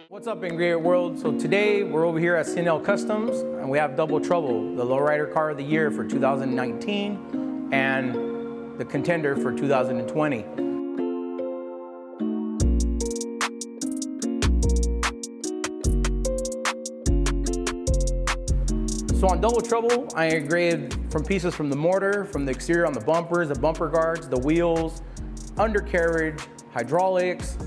What's up, Engraved world? So today we're over here at c&Lcustoms and we have Double Trouble, the Lowrider Car of the Year for 2019 and the contender for 2020. So on Double Trouble, I engraved from pieces from the mortar, from the exterior on the bumpers, the bumper guards, the wheels, undercarriage, hydraulics,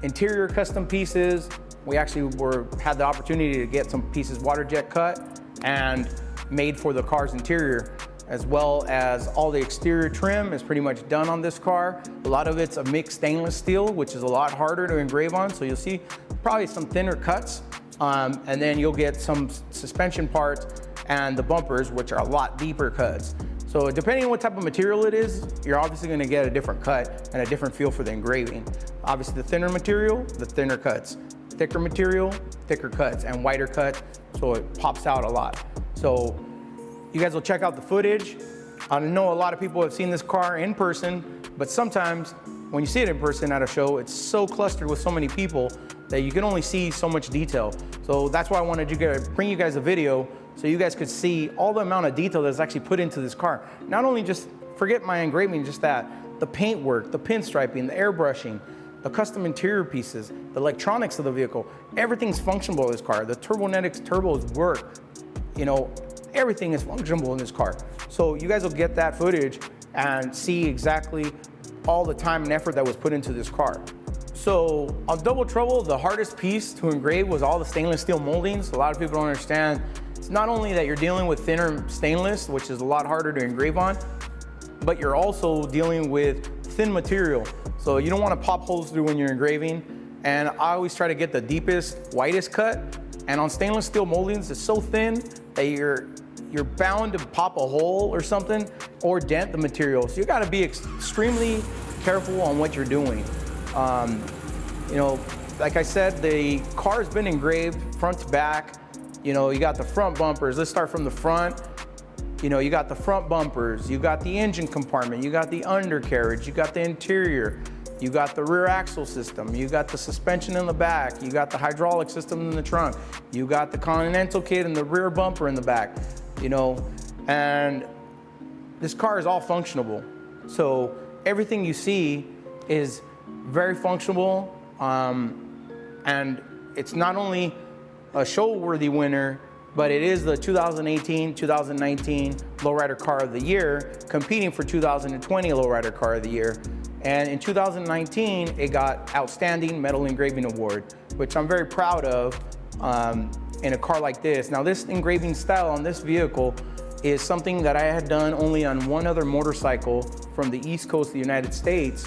interior custom pieces. We actually had the opportunity to get some pieces water jet cut and made for the car's interior, as well as all the exterior trim is pretty much done on this car. A lot of it's a mixed stainless steel, which is a lot harder to engrave on. So you'll see probably some thinner cuts, and then you'll get some suspension parts and the bumpers, which are a lot deeper cuts. So depending on what type of material it is, you're obviously gonna get a different cut and a different feel for the engraving. Obviously the thinner material, the thinner cuts. Thicker material, thicker cuts, and wider cuts, so it pops out a lot. So you guys will check out the footage. I know a lot of people have seen this car in person, but sometimes when you see it in person at a show, it's so clustered with so many people that you can only see so much detail. So that's why I wanted to bring you guys a video so you guys could see all the amount of detail that's actually put into this car. Not only just, forget my engraving, just that, the paint work, the pinstriping, the airbrushing, the custom interior pieces, the electronics of the vehicle, everything's functional in this car. The Turbonetics turbos work, you know, everything is functional in this car. So you guys will get that footage and see exactly all the time and effort that was put into this car. So on Double Trouble, the hardest piece to engrave was all the stainless steel moldings. A lot of people don't understand. It's not only that you're dealing with thinner stainless, which is a lot harder to engrave on, but you're also dealing with thin material. So you don't want to pop holes through when you're engraving. And I always try to get the deepest, widest cut. And on stainless steel moldings, it's so thin that you're bound to pop a hole or something or dent the material. So you got to be extremely careful on what you're doing. You know, like I said, the car's been engraved front to back. You know, you got the front bumpers. Let's start from the front. You know, you got the front bumpers, you got the engine compartment, you got the undercarriage, you got the interior, you got the rear axle system, you got the suspension in the back, you got the hydraulic system in the trunk, you got the Continental kit and the rear bumper in the back, you know, and this car is all functionable. So everything you see is very functional, and it's not only a show-worthy winner, but it is the 2018-2019 Lowrider Car of the Year, competing for 2020 Lowrider Car of the Year. And in 2019, it got Outstanding Metal Engraving Award, which I'm very proud of in a car like this. Now, this engraving style on this vehicle is something that I had done only on one other motorcycle from the East Coast of the United States.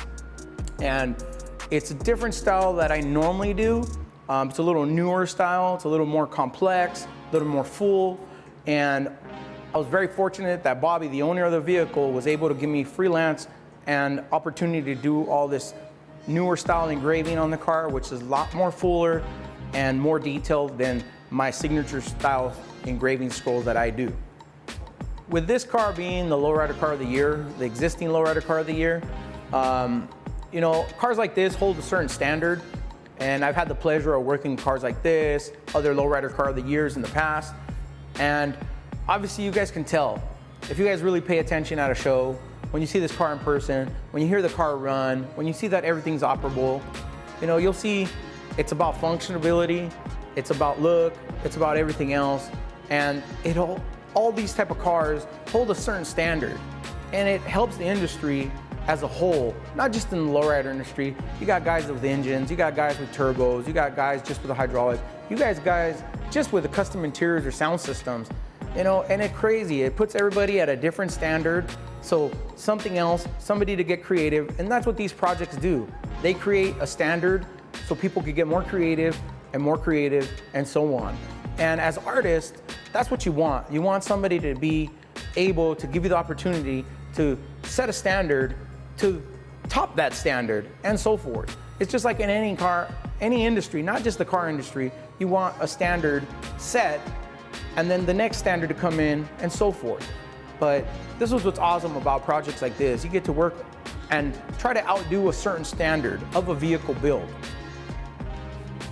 And it's a different style that I normally do. It's a little newer style, it's a little more complex, a little more full, and I was very fortunate that Bobby, the owner of the vehicle, was able to give me freelance and opportunity to do all this newer style engraving on the car, which is a lot more fuller and more detailed than my signature style engraving scrolls that I do. With this car being the Lowrider Car of the Year, the existing Lowrider Car of the Year, you know, cars like this hold a certain standard. And I've had the pleasure of working cars like this, other Lowrider Car of the Years in the past. And obviously you guys can tell, if you guys really pay attention at a show, when you see this car in person, when you hear the car run, when you see that everything's operable, you know, you'll see it's about functionability, it's about look, it's about everything else. And all these type of cars hold a certain standard. And it helps the industry as a whole, not just in the lowrider industry. You got guys with engines, you got guys with turbos, you got guys just with the hydraulics, you guys just with the custom interiors or sound systems, you know, and it's crazy. It puts everybody at a different standard. So something else, somebody to get creative, and that's what these projects do. They create a standard so people can get more creative and so on. And as artists, that's what you want. You want somebody to be able to give you the opportunity to set a standard, to top that standard, and so forth. It's just like in any car, any industry, not just the car industry, you want a standard set and then the next standard to come in and so forth. But this is what's awesome about projects like this. You get to work and try to outdo a certain standard of a vehicle build.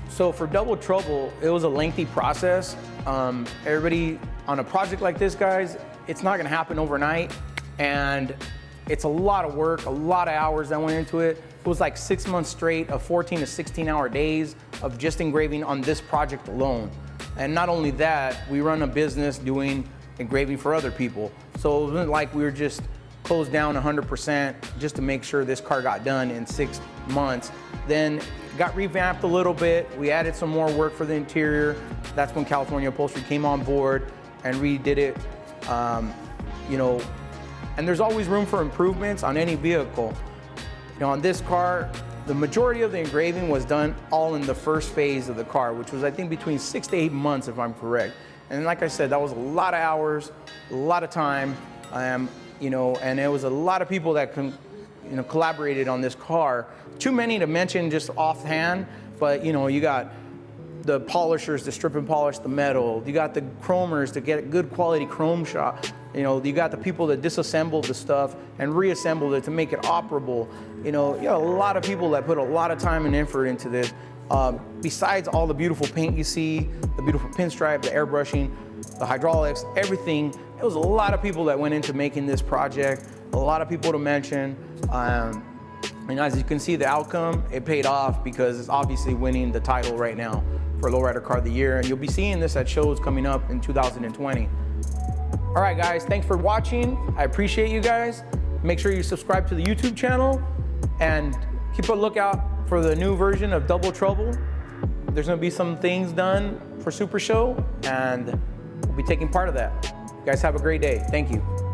So for Double Trouble, it was a lengthy process. Everybody on a project like this, guys, it's not gonna happen overnight, and it's a lot of work, a lot of hours that went into it. It was like 6 months straight of 14 to 16-hour days of just engraving on this project alone. And not only that, we run a business doing engraving for other people. So it wasn't like we were just closed down 100% just to make sure this car got done in 6 months. Then got revamped a little bit. We added some more work for the interior. That's when California Upholstery came on board and redid it. You know, and there's always room for improvements on any vehicle. You know, on this car, the majority of the engraving was done all in the first phase of the car, which was I think between 6 to 8 months, if I'm correct. And like I said, that was a lot of hours, a lot of time, you know, and it was a lot of people that collaborated on this car. Too many to mention just offhand, but you know, you got the polishers to strip and polish the metal. You got the chromers to get a good quality chrome shot. You know, you got the people that disassembled the stuff and reassembled it to make it operable. You know, a lot of people that put a lot of time and effort into this. Besides all the beautiful paint you see, the beautiful pinstripe, the airbrushing, the hydraulics, everything, it was a lot of people that went into making this project, a lot of people to mention. And as you can see, the outcome, it paid off because it's obviously winning the title right now for Lowrider Car of the Year. And you'll be seeing this at shows coming up in 2020. All right, guys, thanks for watching. I appreciate you guys. Make sure you subscribe to the YouTube channel and keep a lookout for the new version of Double Trouble. There's gonna be some things done for Super Show, and we'll be taking part of that. You guys have a great day. Thank you.